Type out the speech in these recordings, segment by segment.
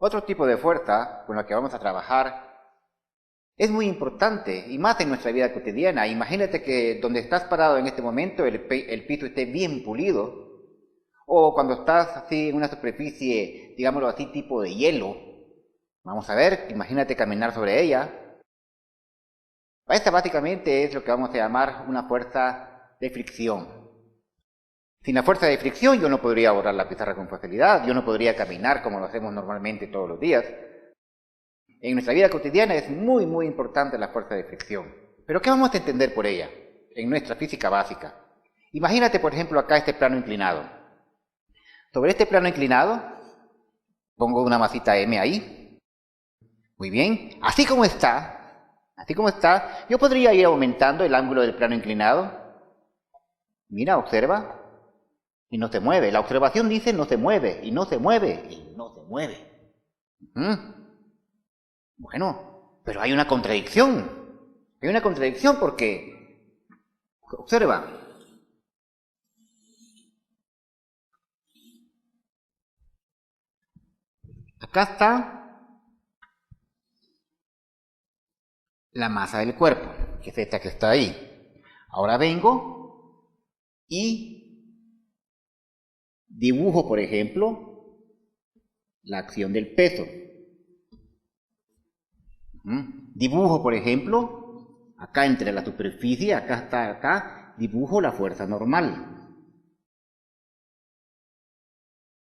Otro tipo de fuerza con la que vamos a trabajar es muy importante, y más en nuestra vida cotidiana. Imagínate que donde estás parado en este momento el piso esté bien pulido, o cuando estás así en una superficie, digámoslo así, tipo de hielo. Vamos a ver, imagínate caminar sobre ella. Esta básicamente es lo que vamos a llamar una fuerza de fricción. Sin la fuerza de fricción yo no podría borrar la pizarra con facilidad, yo no podría caminar como lo hacemos normalmente todos los días. En nuestra vida cotidiana es muy importante la fuerza de fricción. ¿Pero qué vamos a entender por ella en nuestra física básica? Imagínate, por ejemplo, acá este plano inclinado. Sobre este plano inclinado pongo una masita M ahí. Muy bien. Así como está, yo podría ir aumentando el ángulo del plano inclinado. Mira, observa. Y no se mueve. La observación dice no se mueve, y no se mueve, y no se mueve. Bueno, pero hay una contradicción. Hay una contradicción porque, observa, acá está la masa del cuerpo, que es esta que está ahí. Ahora vengo y dibujo, por ejemplo, la acción del peso. Dibujo, por ejemplo, acá entre la superficie, acá, dibujo la fuerza normal.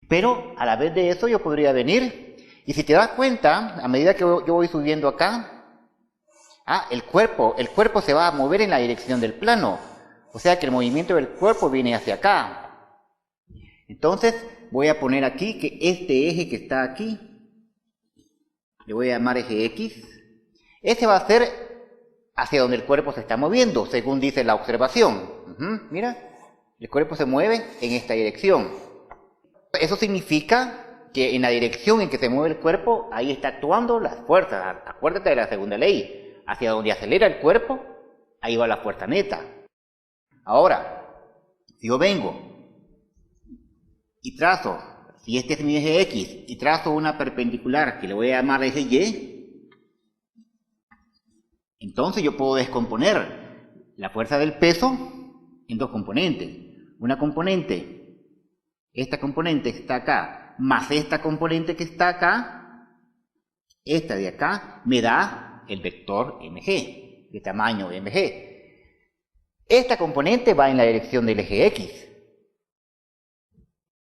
Pero a la vez de eso yo podría venir, y si te das cuenta, a medida que yo voy subiendo acá, el cuerpo se va a mover en la dirección del plano. O sea que el movimiento del cuerpo viene hacia acá. Entonces voy a poner aquí que este eje que está aquí, le voy a llamar eje X, este va a ser hacia donde el cuerpo se está moviendo, según dice la observación. Mira, el cuerpo se mueve en esta dirección. Eso significa que en la dirección en que se mueve el cuerpo, ahí está actuando las fuerzas. Acuérdate de la segunda ley. Hacia donde acelera el cuerpo, ahí va la fuerza neta. Ahora, si yo vengo y trazo, si este es mi eje X, y trazo una perpendicular que le voy a llamar eje Y, entonces yo puedo descomponer la fuerza del peso en dos componentes. Una componente, esta componente que está acá, más esta componente que está acá, esta de acá, me da el vector mg, de tamaño mg. Esta componente va en la dirección del eje X.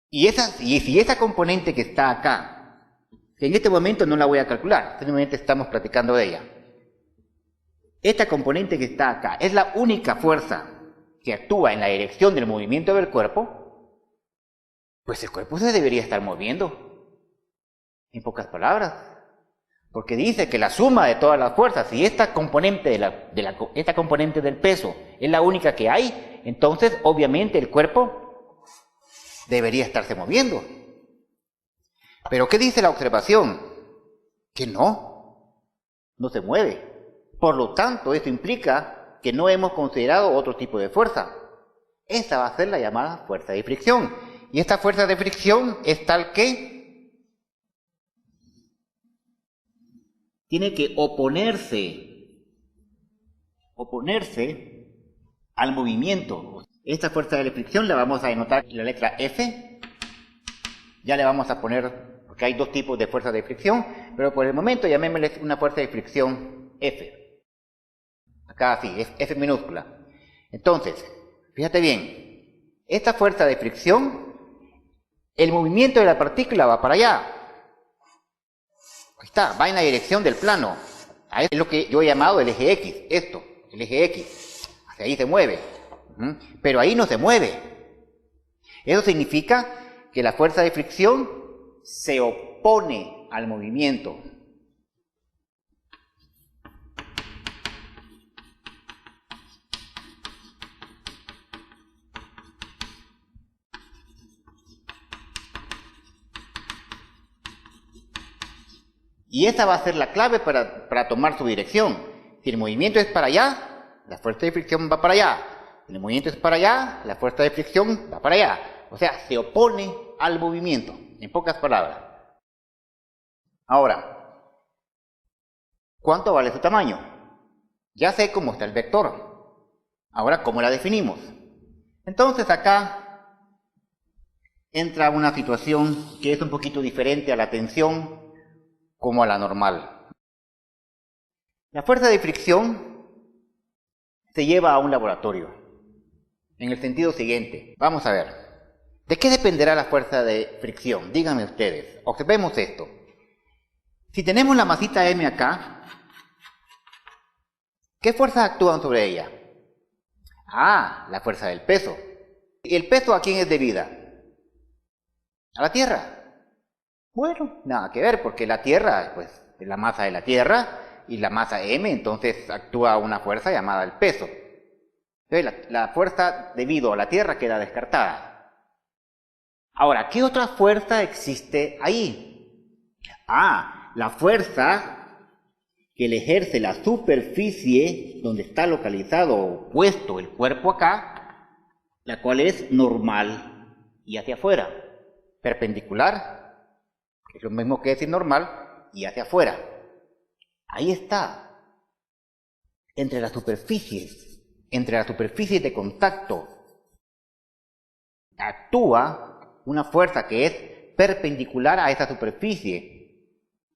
Y si esa componente que está acá, que en este momento no la voy a calcular, simplemente estamos platicando de ella. Esta componente que está acá es la única fuerza que actúa en la dirección del movimiento del cuerpo, pues el cuerpo se debería estar moviendo. En pocas palabras. Porque dice que la suma de todas las fuerzas, si esta componente, esta componente del peso es la única que hay, entonces obviamente el cuerpo debería estarse moviendo. Pero ¿qué dice la observación? Que no se mueve. Por lo tanto, esto implica que no hemos considerado otro tipo de fuerza. Esta va a ser la llamada fuerza de fricción. Y esta fuerza de fricción es tal que tiene que oponerse al movimiento. Esta fuerza de fricción la vamos a denotar en la letra F. Ya le vamos a poner, porque hay dos tipos de fuerza de fricción, pero por el momento llamémosle una fuerza de fricción F. Acá así, es F minúscula. Entonces, fíjate bien, esta fuerza de fricción, el movimiento de la partícula va para allá. Ahí está, va en la dirección del plano. Ahí es lo que yo he llamado el eje X, esto, el eje X. Hacia ahí se mueve. Pero ahí no se mueve. Eso significa que la fuerza de fricción se opone al movimiento. Y esa va a ser la clave para tomar su dirección. Si el movimiento es para allá, la fuerza de fricción va para allá. Si el movimiento es para allá, la fuerza de fricción va para allá. O sea, se opone al movimiento, en pocas palabras. Ahora, ¿cuánto vale su tamaño? Ya sé cómo está el vector. Ahora, ¿cómo la definimos? Entonces acá entra una situación que es un poquito diferente a la tensión como a la normal. La fuerza de fricción se lleva a un laboratorio, en el sentido siguiente. Vamos a ver, ¿de qué dependerá la fuerza de fricción? Díganme ustedes, observemos esto. Si tenemos la masita M acá, ¿qué fuerzas actúan sobre ella? Ah, la fuerza del peso. ¿Y el peso a quién es debida? ¿A la Tierra? Bueno, nada que ver, porque la Tierra, pues, es la masa de la Tierra y la masa M, entonces actúa una fuerza llamada el peso. Entonces, la fuerza debido a la Tierra queda descartada. Ahora, ¿qué otra fuerza existe ahí? Ah, la fuerza que le ejerce la superficie donde está localizado o puesto el cuerpo acá, la cual es normal y hacia afuera. Perpendicular, que es lo mismo que decir normal, y hacia afuera. Ahí está. Entre las superficies de contacto, actúa una fuerza que es perpendicular a esa superficie.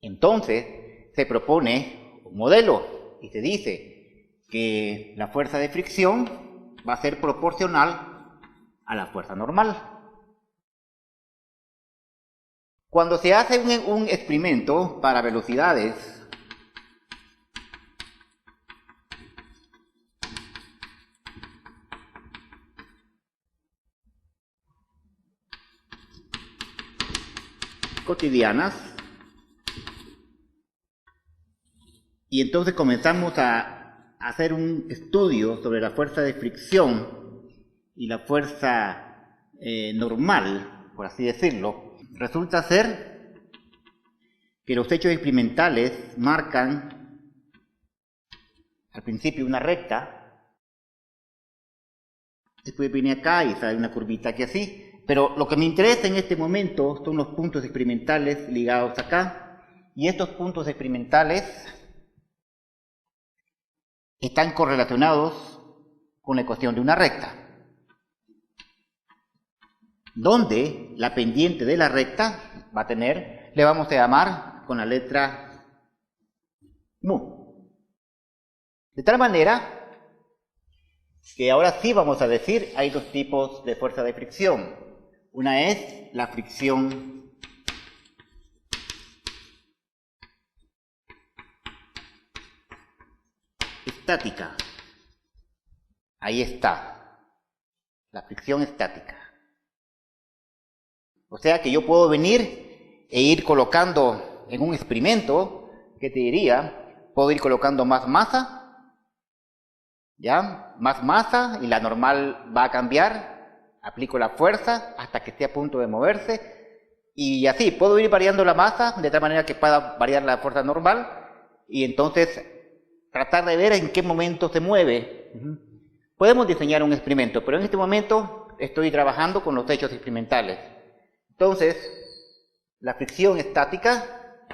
Entonces, se propone un modelo y se dice que la fuerza de fricción va a ser proporcional a la fuerza normal. Cuando se hace un experimento para velocidades cotidianas, y entonces comenzamos a hacer un estudio sobre la fuerza de fricción y la fuerza normal, por así decirlo, resulta ser que los hechos experimentales marcan al principio una recta, después viene acá y sale una curvita aquí así, pero lo que me interesa en este momento son los puntos experimentales ligados acá, y estos puntos experimentales están correlacionados con la ecuación de una recta, donde la pendiente de la recta va a tener, le vamos a llamar con la letra mu. De tal manera que ahora sí vamos a decir, hay dos tipos de fuerza de fricción. Una es la fricción estática. Ahí está, la fricción estática. O sea que yo puedo venir e ir colocando en un experimento, ¿qué te diría? Puedo ir colocando más masa, ¿ya? Más masa, y la normal va a cambiar, aplico la fuerza hasta que esté a punto de moverse, y así, puedo ir variando la masa de tal manera que pueda variar la fuerza normal, y entonces tratar de ver en qué momento se mueve. Podemos diseñar un experimento, pero en este momento estoy trabajando con los hechos experimentales. Entonces, la fricción estática,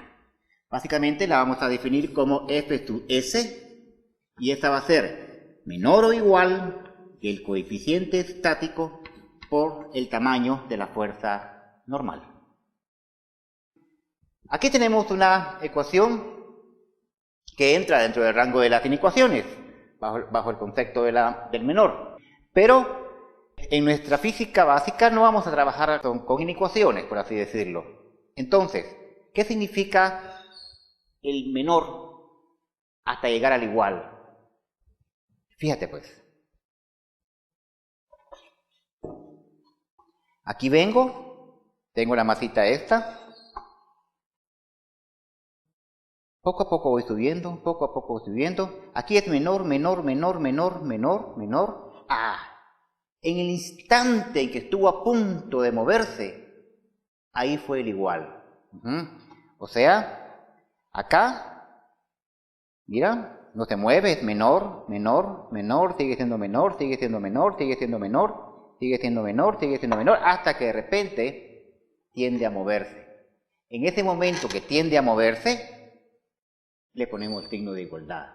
básicamente la vamos a definir como F sub S, y esta va a ser menor o igual que el coeficiente estático por el tamaño de la fuerza normal. Aquí tenemos una ecuación que entra dentro del rango de las inecuaciones, bajo el concepto del menor. Pero en nuestra física básica no vamos a trabajar con inecuaciones, por así decirlo. Entonces, ¿qué significa el menor hasta llegar al igual? Fíjate pues. Aquí tengo la masita esta. Poco a poco voy subiendo, poco a poco voy subiendo. Aquí es menor, menor, menor, menor, menor, menor. ¡Ah! En el instante en que estuvo a punto de moverse, ahí fue el igual. O sea, acá, mira, no se mueve, es menor, menor, menor, sigue siendo menor, sigue siendo menor, sigue siendo menor, sigue siendo menor, sigue siendo menor, hasta que de repente tiende a moverse. En ese momento que tiende a moverse, le ponemos el signo de igualdad.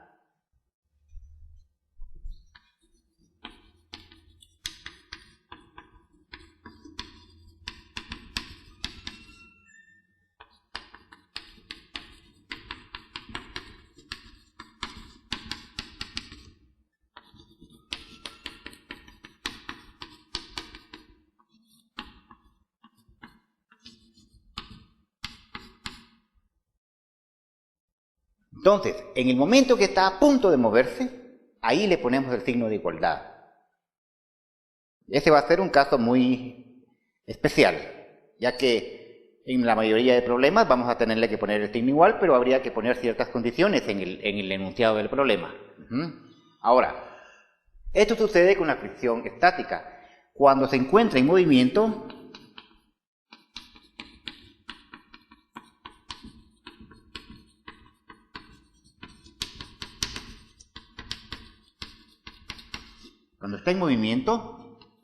Entonces, en el momento que está a punto de moverse, ahí le ponemos el signo de igualdad. Ese va a ser un caso muy especial, ya que en la mayoría de problemas vamos a tenerle que poner el signo igual, pero habría que poner ciertas condiciones en el enunciado del problema. Ahora, esto sucede con la fricción estática. Cuando se encuentra en movimiento,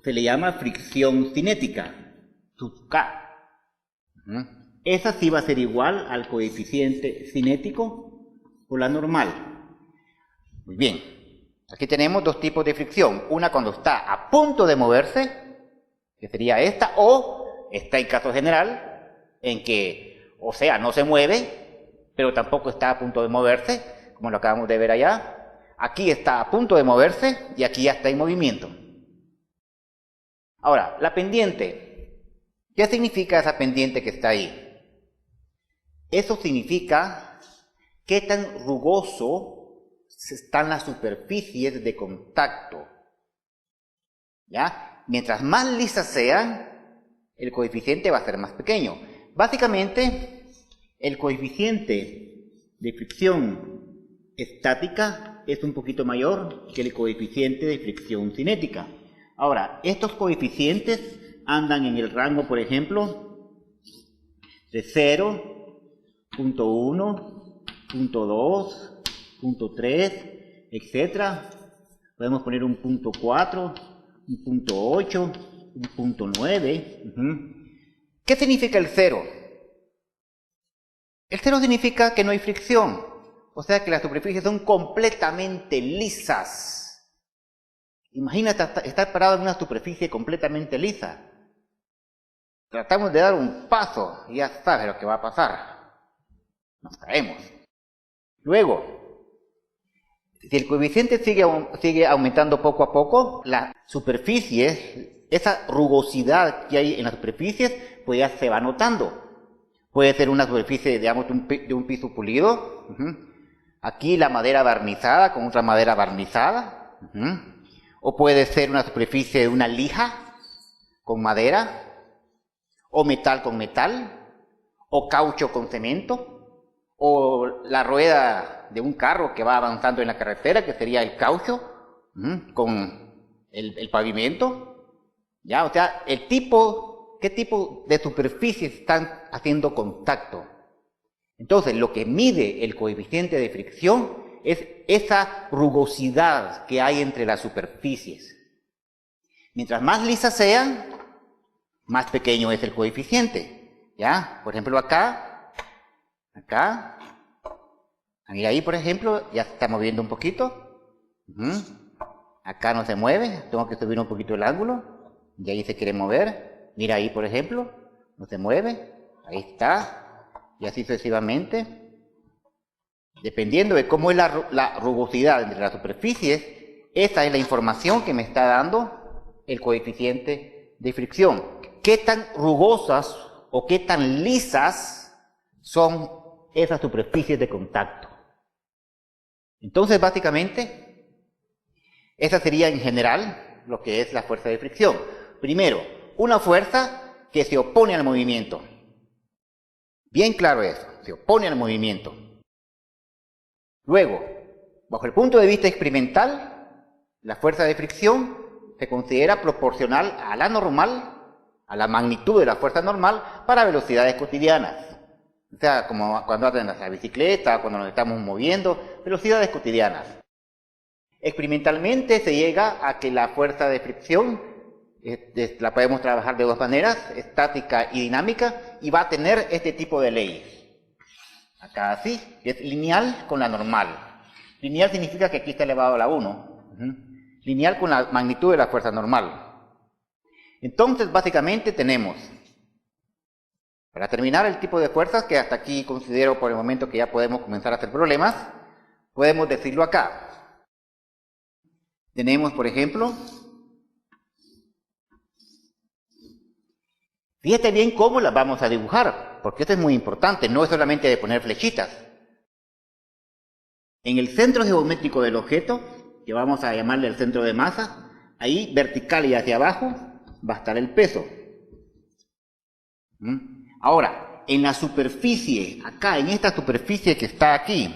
se le llama fricción cinética, sub K. Esa sí va a ser igual al coeficiente cinético por la normal. Muy bien, aquí tenemos dos tipos de fricción. Una cuando está a punto de moverse, que sería esta, o está en caso general, en que, o sea, no se mueve, pero tampoco está a punto de moverse, como lo acabamos de ver allá. Aquí está a punto de moverse y aquí ya está en movimiento. Ahora, la pendiente. ¿Qué significa esa pendiente que está ahí? Eso significa qué tan rugoso están las superficies de contacto. ¿Ya? Mientras más lisas sean, el coeficiente va a ser más pequeño. Básicamente, el coeficiente de fricción estática es un poquito mayor que el coeficiente de fricción cinética. Ahora, estos coeficientes andan en el rango, por ejemplo, de 0, 0.1, 0.2, 0.3, etc. Podemos poner un 0.4, un 0.8, un 0.9. ¿Qué significa el 0? El 0 significa que no hay fricción. O sea que las superficies son completamente lisas. Imagínate estar parado en una superficie completamente lisa. Tratamos de dar un paso y ya sabes lo que va a pasar. Nos caemos. Luego, si el coeficiente sigue aumentando poco a poco, las superficies, esa rugosidad que hay en las superficies, pues ya se va notando. Puede ser una superficie, digamos, de un piso pulido. Aquí la madera barnizada con otra madera barnizada. O puede ser una superficie de una lija con madera. O metal con metal. O caucho con cemento. O la rueda de un carro que va avanzando en la carretera, que sería el caucho, con el pavimento. ¿Ya? O sea, ¿qué tipo de superficies están haciendo contacto? Entonces, lo que mide el coeficiente de fricción es esa rugosidad que hay entre las superficies. Mientras más lisas sean, más pequeño es el coeficiente. ¿Ya? Por ejemplo, acá, mira ahí, por ejemplo, ya se está moviendo un poquito. Acá no se mueve, tengo que subir un poquito el ángulo. Y ahí se quiere mover. Mira ahí, por ejemplo, no se mueve. Ahí está. Y así sucesivamente. Dependiendo de cómo es la rugosidad entre las superficies, esa es la información que me está dando el coeficiente de fricción. ¿Qué tan rugosas o qué tan lisas son esas superficies de contacto? Entonces, básicamente, esa sería en general lo que es la fuerza de fricción. Primero, una fuerza que se opone al movimiento. Bien claro eso, se opone al movimiento. Luego, bajo el punto de vista experimental, la fuerza de fricción se considera proporcional a la normal, a la magnitud de la fuerza normal para velocidades cotidianas. O sea, como cuando andas en la bicicleta, cuando nos estamos moviendo, velocidades cotidianas. Experimentalmente se llega a que la fuerza de fricción La podemos trabajar de dos maneras, estática y dinámica, y va a tener este tipo de leyes. Acá así, que es lineal con la normal. Lineal significa que aquí está elevado a la 1. Lineal con la magnitud de la fuerza normal. Entonces, básicamente tenemos, para terminar el tipo de fuerzas, que hasta aquí considero por el momento que ya podemos comenzar a hacer problemas, podemos decirlo acá. Tenemos, por ejemplo, fíjate bien cómo las vamos a dibujar, porque esto es muy importante, no es solamente de poner flechitas. En el centro geométrico del objeto, que vamos a llamarle el centro de masa, ahí vertical y hacia abajo va a estar el peso. Ahora, en la superficie, acá, en esta superficie que está aquí,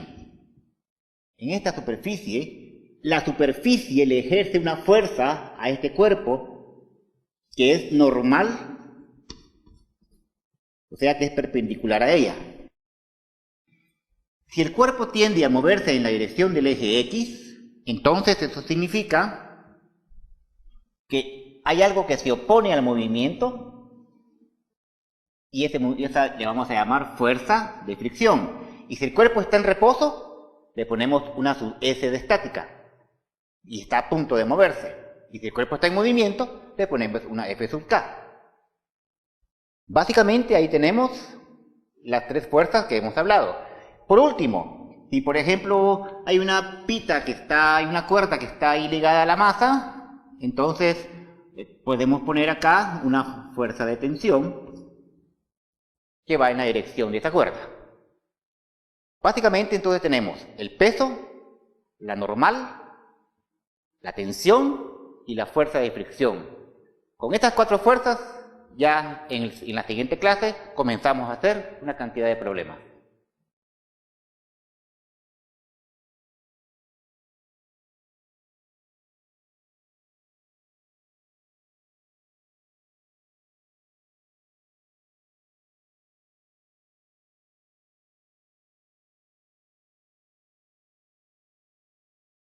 en esta superficie, la superficie le ejerce una fuerza a este cuerpo que es normal, o sea que es perpendicular a ella. Si el cuerpo tiende a moverse en la dirección del eje X, entonces eso significa que hay algo que se opone al movimiento y esa le vamos a llamar fuerza de fricción. Y si el cuerpo está en reposo, le ponemos una sub S de estática y está a punto de moverse. Y si el cuerpo está en movimiento, le ponemos una F sub K. Básicamente ahí tenemos las tres fuerzas que hemos hablado. Por último, si por ejemplo hay una hay una cuerda que está ahí ligada a la masa, entonces podemos poner acá una fuerza de tensión que va en la dirección de esa cuerda. Básicamente entonces tenemos el peso, la normal, la tensión y la fuerza de fricción. Con estas cuatro fuerzas, ya en la siguiente clase comenzamos a hacer una cantidad de problemas.